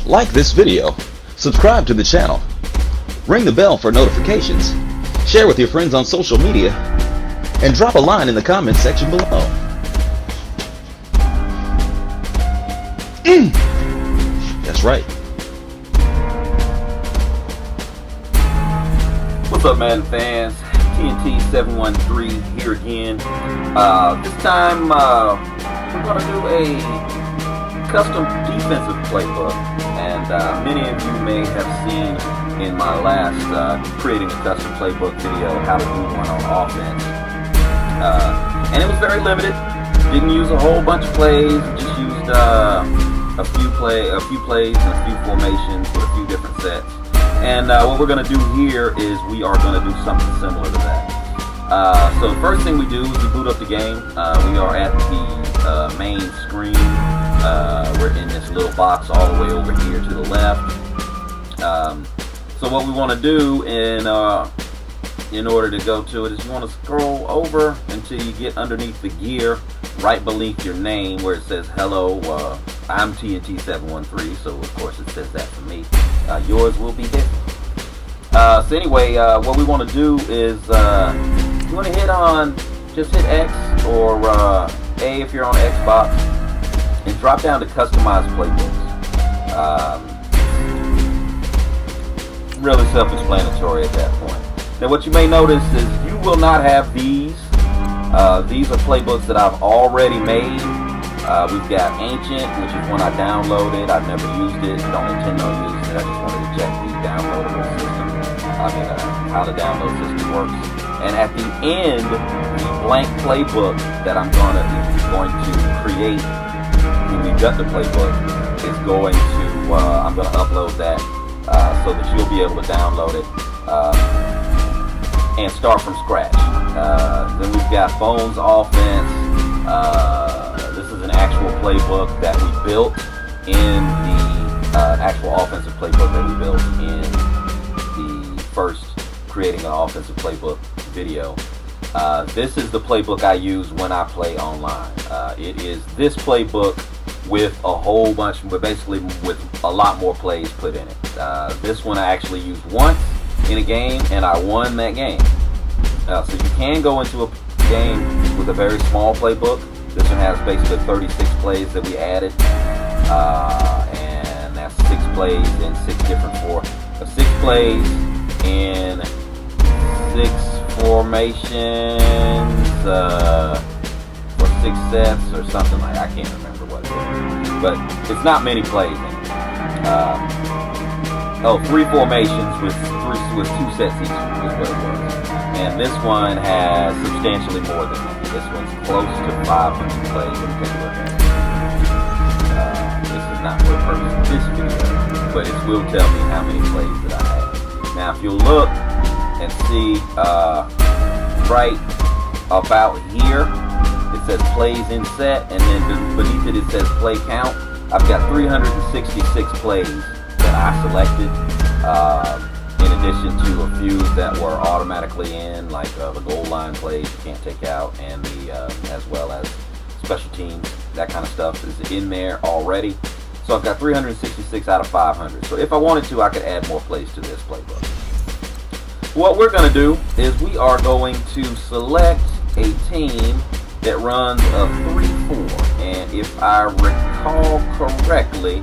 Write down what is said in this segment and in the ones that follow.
Like this video, subscribe to the channel, ring the bell for notifications, share with your friends on social media, and drop a line in the comments section below. That's right. What's up, Madden fans? TNT 713 here again. This time we're going to do a custom defensive playbook, and many of you may have seen in my last creating a custom playbook video how to do one on offense, and it was very limited. Didn't use a whole bunch of plays, just used a few plays and a few formations with a few different sets. And what we're going to do here is we are going to do something similar to that. So the first thing we do is we boot up the game. We are at the main screen. We're in this little box all the way over here to the left. So what we want to do in order to go to it is you want to scroll over until you get underneath the gear right beneath your name where it says hello. I'm TNT 713, so of course it says that for me. Yours will be different. So anyway, what we want to do is you want to just hit X or A if you're on Xbox, and drop down to customize playbooks. Really self-explanatory at that point. Now what you may notice is you will not have these. These are playbooks that I've already made. We've got Ancient, which is one I downloaded. I've never used it, don't intend on using it. I just wanted to check the downloadable system. How the download system works. And at the end, the blank playbook that I'm going to create when we gut the playbook is going to, I'm going to upload that so that you'll be able to download it and start from scratch. Then we've got Bones Offense. This is an actual playbook that we built in the actual offensive playbook that we built in the first creating an offensive playbook video. This is the playbook I use when I play online. It is this playbook with a whole bunch, but basically with a lot more plays put in it. This one I actually used once in a game, and I won that game. So you can go into a game with a very small playbook. This one has basically 36 plays that we added, and that's 6 plays in 6 plays in 6 formations for 6 sets or something like that. I can't remember what it is, but it's not many plays in it. 3 formations with 2 sets each is what it was. And this one has substantially more than that. This one's close to 500 plays. Let me take a look at it. This is not for the purpose of this video, but it will tell me how many plays that I have. Now, if you look and see right about here, it says plays in set, and then beneath it says play count. I've got 366 plays that I selected. In addition to a few that were automatically in, like the goal line plays you can't take out, and the as well as special teams, that kind of stuff is in there already. So I've got 366 out of 500. So if I wanted to, I could add more plays to this playbook. What we're going to do is we are going to select a team that runs a 3-4, and if I recall correctly,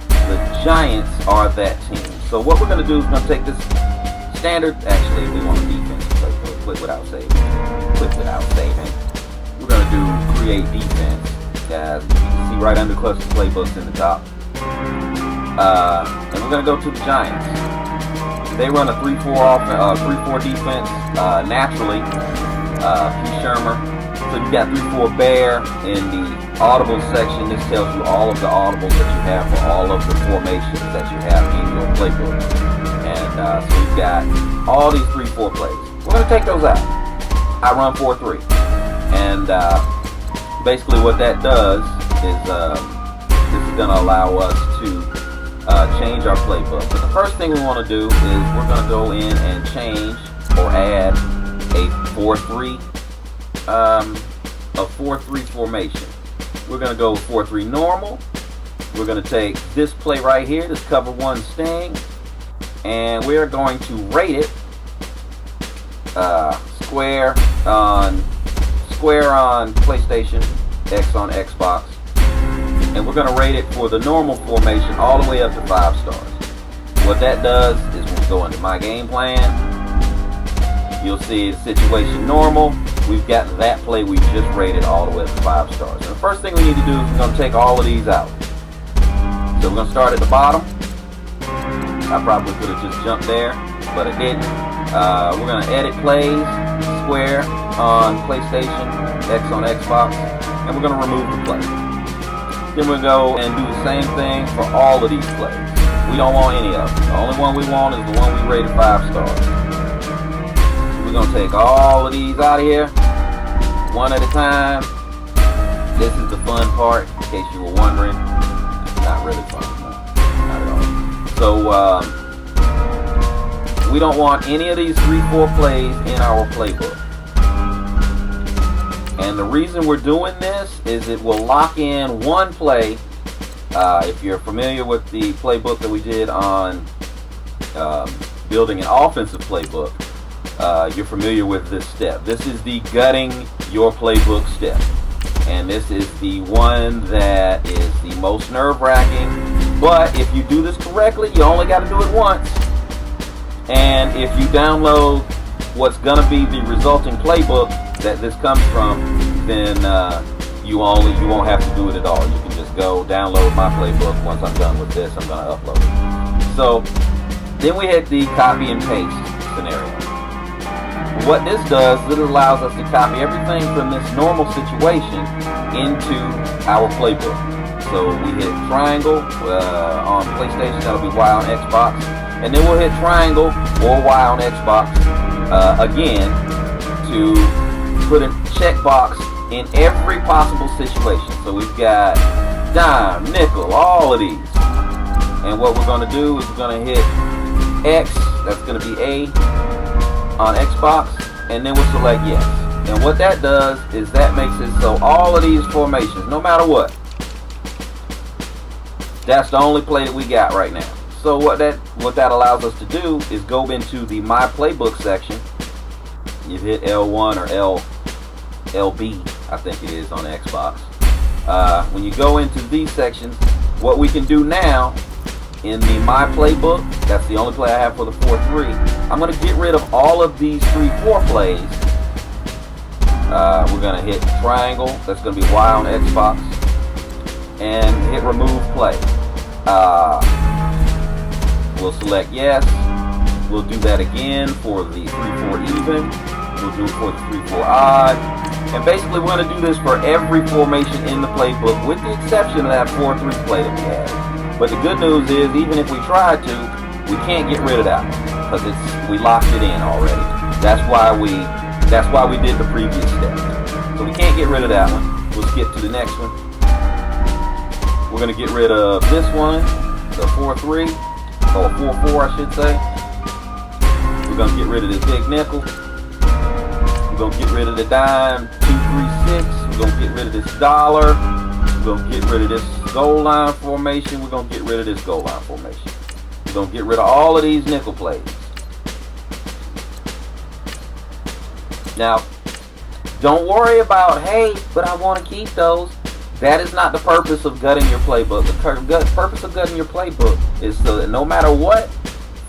the Giants are that team. So what we're going to do is we're going to take this standard, actually we want a defense playbook, click without saving. We're going to do create defense. As you can see right under custom playbooks in the top. And we're going to go to the Giants. They run a 3-4 defense naturally. P. Shermer. So you got 3-4 bear in the audibles section. This tells you all of the audibles that you have for all of the formations that you have in your playbook. And so you've got all these 3-4 plays. We're going to take those out. I run 4-3. And basically what that does is this is going to allow us to change our playbook. But the first thing we want to do is we're going to go in and change or add a 4-3 formation. We're going to go 4-3 normal, we're going to take this play right here, this cover one sting, and we're going to rate it square on PlayStation, X on Xbox, and we're going to rate it for the normal formation all the way up to 5 stars. What that does is when we go into my game plan, you'll see situation normal. We've got that play we just rated all the way up to 5 stars. And the first thing we need to do is we're going to take all of these out. So we're going to start at the bottom. I probably could have just jumped there, but I didn't. We're going to edit plays, square on PlayStation, X on Xbox, and we're going to remove the play. Then we'll go and do the same thing for all of these plays. We don't want any of them. The only one we want is the one we rated 5 stars. We're going to take all of these out of here, one at a time. This is the fun part, in case you were wondering. Not really fun, no, not at all. So, we don't want any of these 3-4 plays in our playbook. And the reason we're doing this is it will lock in one play. If you're familiar with the playbook that we did on building an offensive playbook, you're familiar with this step. This is the gutting your playbook step. And this is the one that is the most nerve-wracking. But if you do this correctly, you only got to do it once. And if you download what's going to be the resulting playbook that this comes from, then you won't have to do it at all. You can just go download my playbook. Once I'm done with this, I'm going to upload it. So then we hit the copy and paste scenario. What this does, it allows us to copy everything from this normal situation into our playbook. So we hit triangle on PlayStation, that'll be Y on Xbox, and then we'll hit triangle or Y on Xbox again to put a checkbox in every possible situation. So we've got dime, nickel, all of these. And what we're going to do is we're going to hit X, that's going to be A on Xbox, and then we'll select yes. And what that does is that makes it so all of these formations, no matter what, that's the only play that we got right now. So what that allows us to do is go into the My Playbook section. You hit L1 or LB, I think it is on Xbox. When you go into these sections, what we can do now in the My Playbook, that's the only play I have for the 4-3. I'm going to get rid of all of these 3-4 plays. We're going to hit triangle, that's going to be Y on Xbox, and hit remove play. We'll select yes. We'll do that again for the 3-4 even. We'll do it for the 3-4 odd. And basically we're going to do this for every formation in the playbook with the exception of that 4-3 play that we had. But the good news is even if we tried to, we can't get rid of that one because we locked it in already. That's why we did the previous step. So we can't get rid of that one. We'll skip to the next one. We're going to get rid of this one, the 4-3, or 4-4 I should say. We're going to get rid of this big nickel. We're going to get rid of the dime 2-3-6. We're going to get rid of this dollar. We're going to get rid of this goal line formation. We're going to get rid of this goal line formation. We're going to get rid of all of these nickel plays. Now, don't worry about, hey, but I want to keep those. That is not the purpose of gutting your playbook. The purpose of gutting your playbook is so that no matter what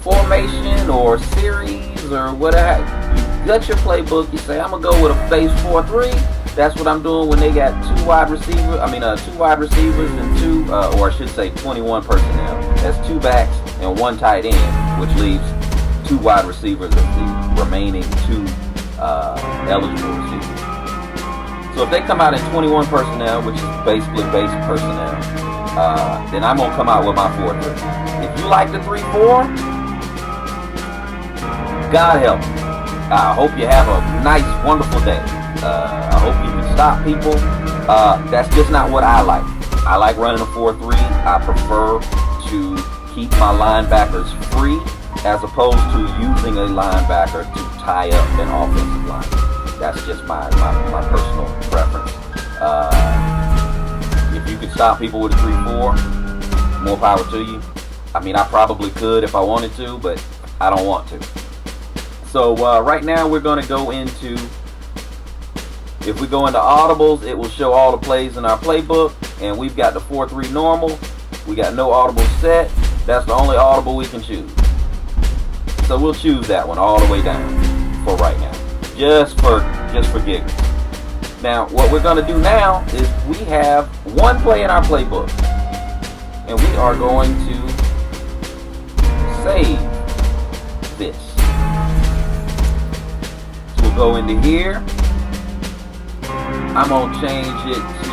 formation or series or whatever, you gut your playbook. You say, I'm going to go with a base 4-3. That's what I'm doing when they got two wide receivers and two, or I should say 21 personnel. That's 2 backs and 1 tight end, which leaves 2 wide receivers of the remaining 2 eligible receivers. So if they come out in 21 personnel, which is basically base personnel, then I'm going to come out with my 4-3. If you like the 3-4, God help you. I hope you have a nice, wonderful day. I hope you can stop people. That's just not what I like. I like running a 4-3. I prefer to keep my linebackers free as opposed to using a linebacker to tie up an offensive line. That's just my personal preference. If you can stop people with a 3-4, more power to you. I mean, I probably could if I wanted to, but I don't want to. So right now we're going to go into, if we go into audibles, it will show all the plays in our playbook, and we've got the 4-3 normal. We got no audible set. That's the only audible we can choose. So we'll choose that one all the way down for right now, just for giggles. Now what we're going to do now is we have one play in our playbook, and we are going to save this. So we'll go into here. I'm going to change it to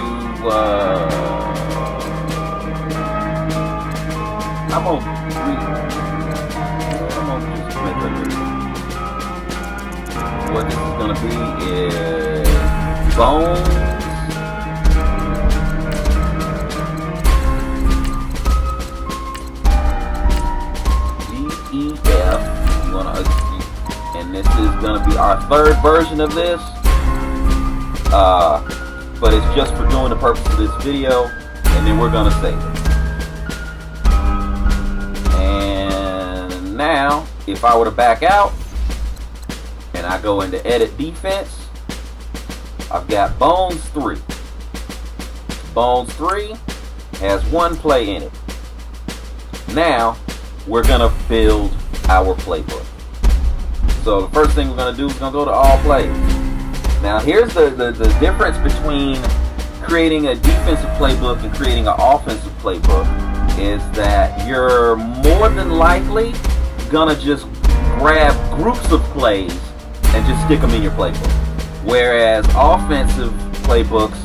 I'm going to just make what this is going to be is bones. GEF. And this is going to be our third version of this. But it's just for doing the purpose of this video, and then we're going to save it. And now, if I were to back out, and I go into edit defense, I've got Bones 3. Bones 3 has one play in it. Now, we're going to build our playbook. So the first thing we're going to do is going to go to all plays. Now here's the difference between creating a defensive playbook and creating an offensive playbook is that you're more than likely gonna just grab groups of plays and just stick them in your playbook. Whereas offensive playbooks,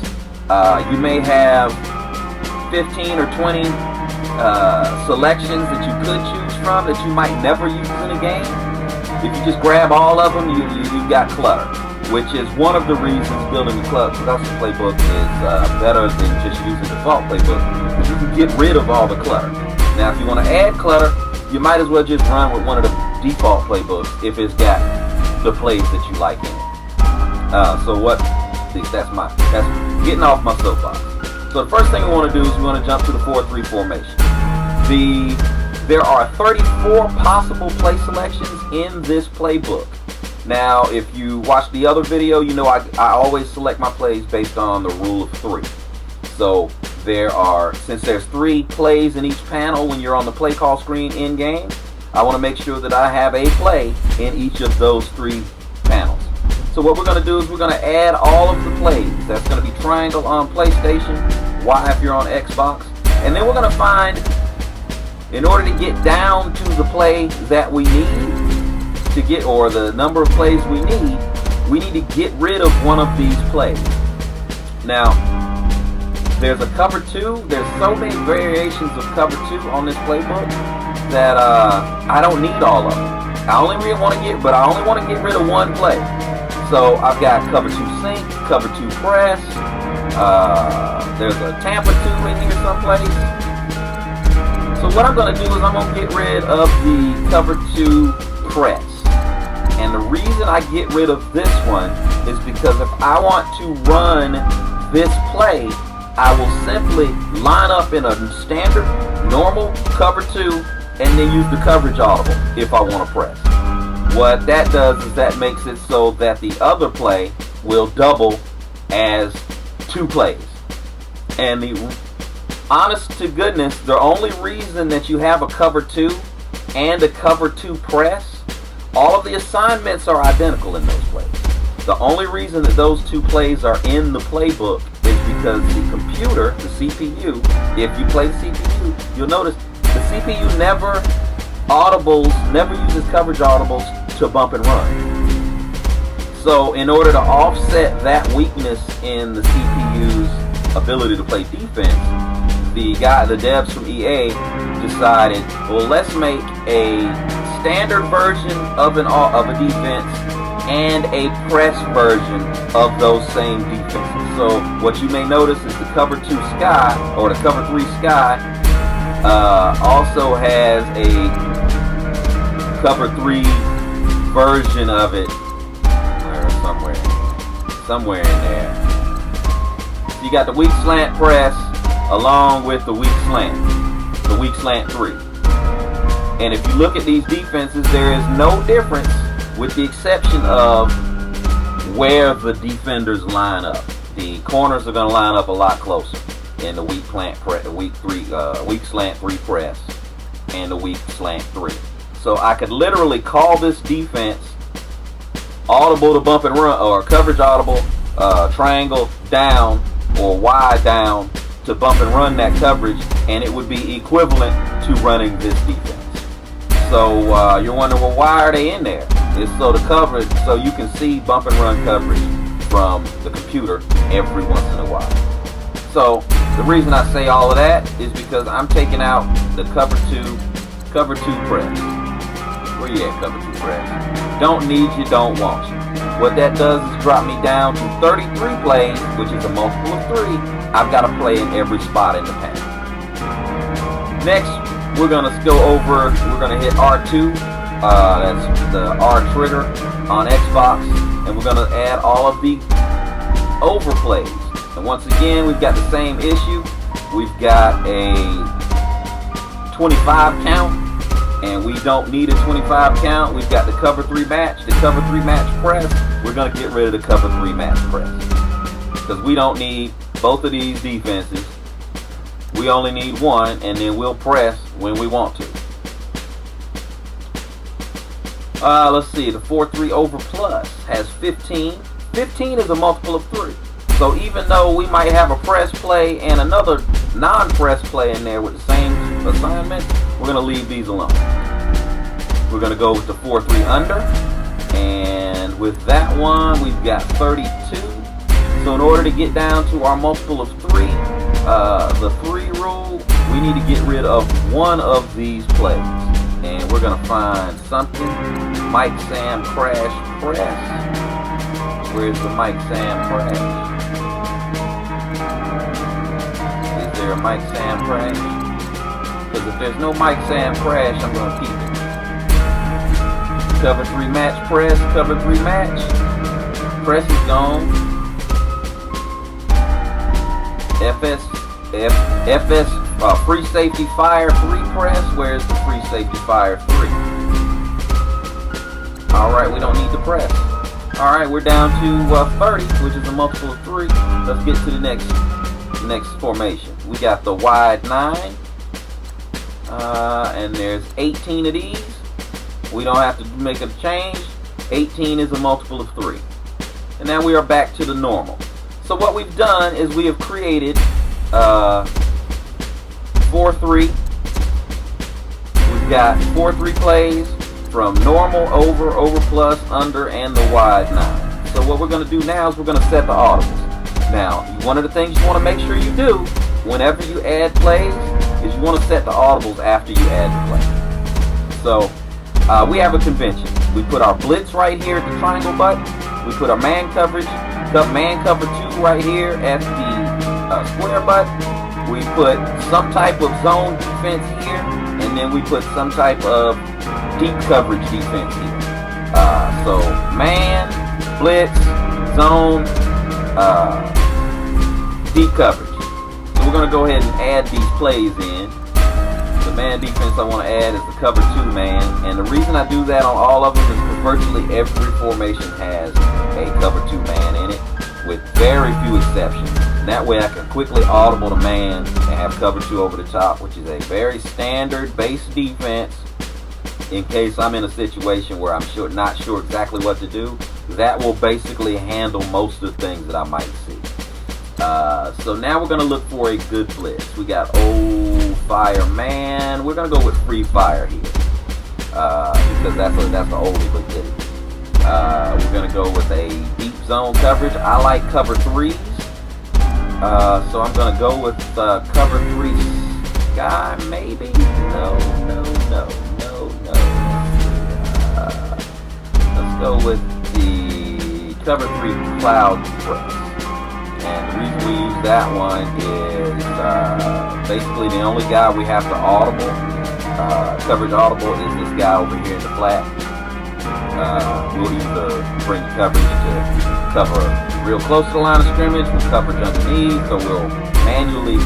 you may have 15 or 20 selections that you could choose from that you might never use in a game. If you just grab all of them, you've got clutter. Which is one of the reasons building a custom playbook is better than just using default playbook, because you can get rid of all the clutter. Now if you want to add clutter, you might as well just run with one of the default playbooks if it's got the plays that you like in it. That's getting off my soapbox. So the first thing we want to do is we want to jump to the 4-3 formation. There are 34 possible play selections in this playbook. Now, if you watch the other video, you know I always select my plays based on the rule of 3. So since there's 3 plays in each panel when you're on the play call screen in game, I want to make sure that I have a play in each of those 3 panels. So what we're going to do is we're going to add all of the plays. That's going to be triangle on PlayStation, Y if you're on Xbox, and then we're going to find, in order to get down to the play that we need, or the number of plays we need to get rid of one of these plays. Now, there's a cover 2. There's so many variations of cover 2 on this playbook that I don't need all of them. I only want to get rid of one play. So I've got cover 2 sink, cover 2 press. There's a Tampa 2 in here someplace. So what I'm going to do is I'm going to get rid of the cover 2 press. And the reason I get rid of this one is because if I want to run this play, I will simply line up in a standard, normal cover 2 and then use the coverage audible if I want to press. What that does is that makes it so that the other play will double as 2 plays. And the honest to goodness, the only reason that you have a cover 2 and a cover 2 press, all of the assignments are identical in those plays. The only reason that those 2 plays are in the playbook is because the computer, the CPU, if you play the CPU, you'll notice the CPU never uses coverage audibles to bump and run. So in order to offset that weakness in the CPU's ability to play defense, the devs from EA decided, well, let's make a standard version of a defense and a press version of those same defenses. So what you may notice is the cover 2 Sky, or the cover 3 Sky, also has a cover 3 version of it somewhere in there. So you got the weak slant press along with the weak slant. the weak slant 3. And if you look at these defenses, there is no difference with the exception of where the defenders line up. The corners are going to line up a lot closer in the weak slant 3 press and the weak slant 3. So I could literally call this defense audible to bump and run, or coverage audible, triangle down or wide down to bump and run that coverage, and it would be equivalent to running this defense. So you're wondering, well, why are they in there? It's so the coverage, so you can see bump and run coverage from the computer every once in a while. So the reason I say all of that is because I'm taking out the cover 2 press. Where you at, cover 2 press? Don't need you, don't want you. What that does is drop me down to 33 plays, which is a multiple of 3. I've got to play in every spot in the panel. Next, we're going to go over, we're going to hit R2. That's the R trigger on Xbox. And we're going to add all of the overplays. And once again, we've got the same issue. We've got a 25 count. And we don't need a 25 count. We've got the cover 3 match, the cover 3 match press. We're going to get rid of the cover 3 match press, because we don't need both of these defenses. We only need one, and then we'll press when we want to. Let's see, the 4-3 over plus has 15. 15 is a multiple of 3. So even though we might have a press play and another non-press play in there with the same assignment, we're going to leave these alone. We're going to go with the 4-3 under. And with that one, we've got 32. So in order to get down to our multiple of 3, the 3 rule, we need to get rid of one of these plays. And we're going to find something. Mike Sam crash press. Where's the Mike Sam crash? Is there a Mike Sam crash? Because if there's no Mike Sam crash, I'm going to keep it. Cover 3 match press, cover 3 match. Press is gone. FS free safety fire 3 press. Where's the free safety fire 3? Alright, we don't need the press. Alright, we're down to 30, which is a multiple of 3. Let's get to the next formation. We got the wide 9. And there's 18 of these. We don't have to make a change. 18 is a multiple of 3. And now we are back to the normal. So what we've done is we have created 4-3. We've got 4-3 plays from normal, over plus, under, and the wide 9. So what we're going to do now is we're going to set the audibles. Now, one of the things you want to make sure you do whenever you add plays is you want to set the audibles after you add the play. So we have a convention. We put our blitz right here at the triangle button. We put our man cover 2 right here at the square button. We put some type of zone defense here, and then we put some type of deep coverage defense here. So man, blitz, zone, deep coverage. So we're going to go ahead and add these plays in. The man defense I want to add is the cover 2 man, and the reason I do that on all of them is because virtually every formation has a cover 2 man in it, with very few exceptions. And that way I can quickly audible the man and have cover 2 over the top, which is a very standard base defense in case I'm in a situation where I'm not sure exactly what to do. That will basically handle most of the things that I might see. So now we're going to look for a good blitz. We got old fire man. We're going to go with free fire here because that's the oldie but goodie. We're going to go with a deep zone coverage. I like cover 3s. So I'm going to go with cover 3 sky maybe. No. Let's go with the cover 3 cloud press. And the reason we use that one is basically the only guy we have to audible, coverage audible, is this guy over here in the flat. We'll either bring coverage to cover real close to the line of scrimmage with coverage underneath, so we'll manually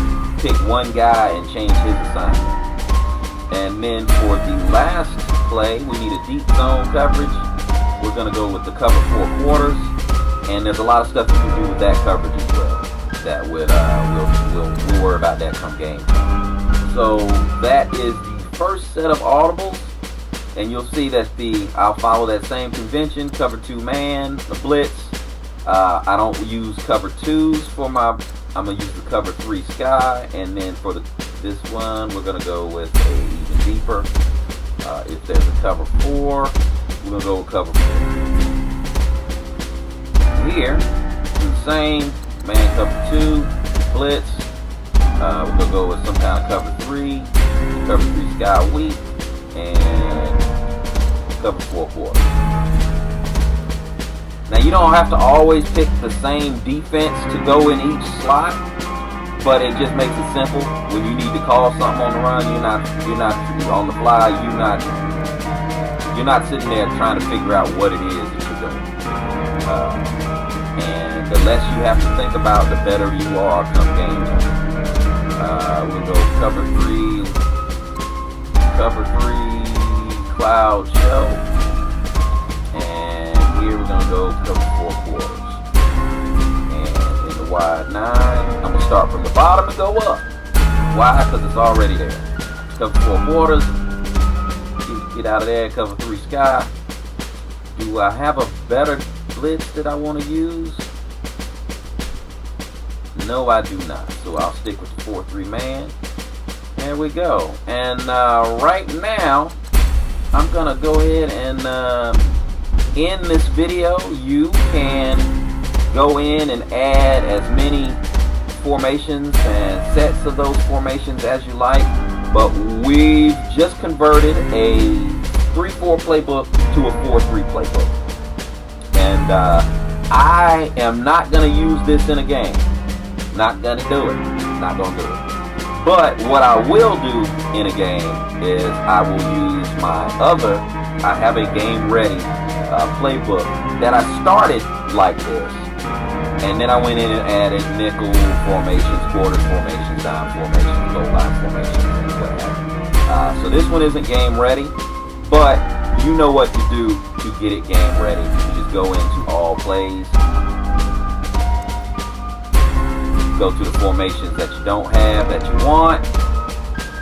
pick one guy and change his assignment. And then for the last play, we need a deep zone coverage. We're going to go with the cover 4 quarters. And there's a lot of stuff you can do with that coverage as well. That would, we'll worry about that come game time. So that is the first set of audibles. And you'll see that I'll follow that same convention, cover 2 man, the blitz. I don't use cover 2s for I'm going to use the cover 3 sky. And then for this one, we're going to go with a even deeper. If there's a cover 4, we're going to go with cover 4. Here, do the same, man cover 2, blitz. We're going to go with some kind of cover 3, cover 3 sky weak, and cover 4 quarters. Now you don't have to always pick the same defense to go in each slot, but it just makes it simple. When you need to call something on the run, you're not on the fly. You're not sitting there trying to figure out what it is that you're doing. And the less you have to think about, the better you are come game time. We'll go cover 3 cloud show, and here we're gonna go cover 4 quarters. And in the wide 9, I'm gonna start from the bottom and go up. Why? Because it's already there. Cover 4 quarters. Get out of there. Cover 3 sky. Do I have a better blitz that I want to use? No, I do not. So I'll stick with the 4-3 man. There we go. And right now, I'm gonna go ahead and in this video, you can go in and add as many formations and sets of those formations as you like. But we've just converted a 3-4 playbook to a 4-3 playbook. And I am not going to use this in a game. Not going to do it. Not going to do it. But what I will do in a game is I will use I have a game ready playbook that I started like this. And then I went in and added nickel formations, quarter formations, dime formations, low line formations, and what have you. So this one isn't game ready, but you know what to do to get it game ready. You just go into all plays, go to the formations that you don't have, that you want,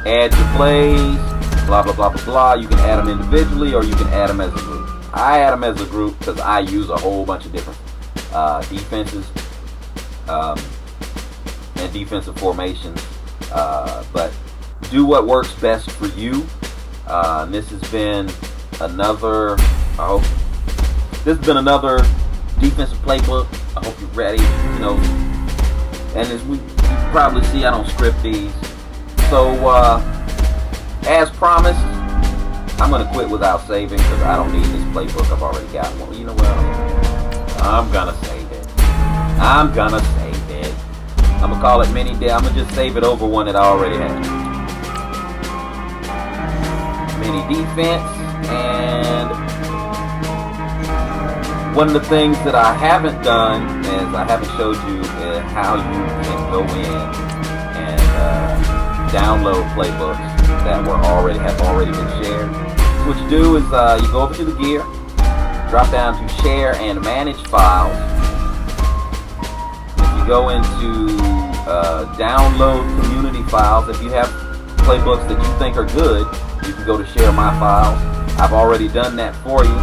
add your plays, blah, blah, blah, blah, blah. You can add them individually or you can add them as a group. I add them as a group because I use a whole bunch of different defenses and defensive formations, but do what works best for you. This has been another defensive playbook. I hope you're ready. And as you probably see, I don't script these. So as promised, I'm gonna quit without saving because I don't need this playbook. I've already got one. You know what? I'm gonna save it. I'm gonna call it mini day. I'm gonna just save it over one that I already have. Mini defense. And one of the things that I haven't done is I haven't showed you how you can go in and download playbooks that have already been shared. So what you do is you go over to the gear, drop down to share and manage files. If you go into download community files, if you have playbooks that you think are good, you can go to share my files. I've already done that for you.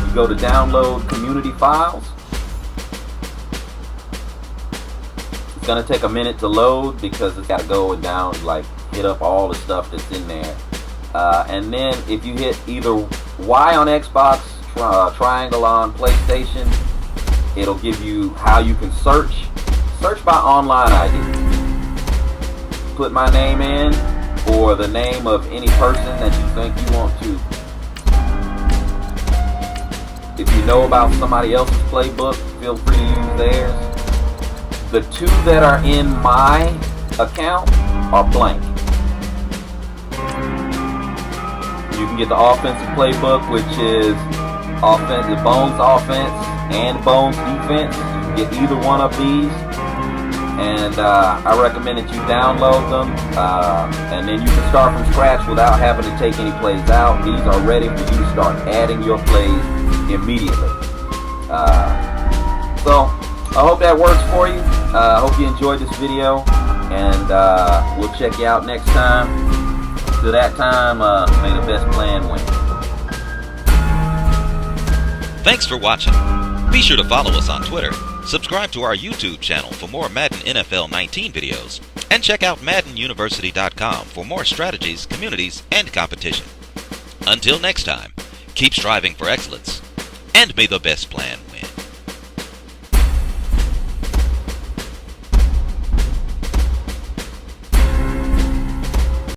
You go to download community files. It's gonna take a minute to load because it's got to go and hit up all the stuff that's in there. And then if you hit either Y on Xbox, triangle on PlayStation, it'll give you how you can search by online ID. Put my name in or the name of any person that you think you want to. If you know about somebody else's playbook, feel free to use theirs. The 2 that are in my account are blank. You can get the offensive playbook, which is Bones offense and Bones defense. You can get either one of these and I recommend that you download them, and then you can start from scratch without having to take any plays out. These are ready for you to start adding your plays immediately. So I hope that works for you. I hope you enjoyed this video, and we'll check you out next time. Till that time, may the best plan win. Thanks for watching. Be sure to follow us on Twitter, subscribe to our YouTube channel for more Madden NFL 19 videos, and check out MaddenUniversity.com for more strategies, communities, and competition. Until next time, keep striving for excellence, and may the best plan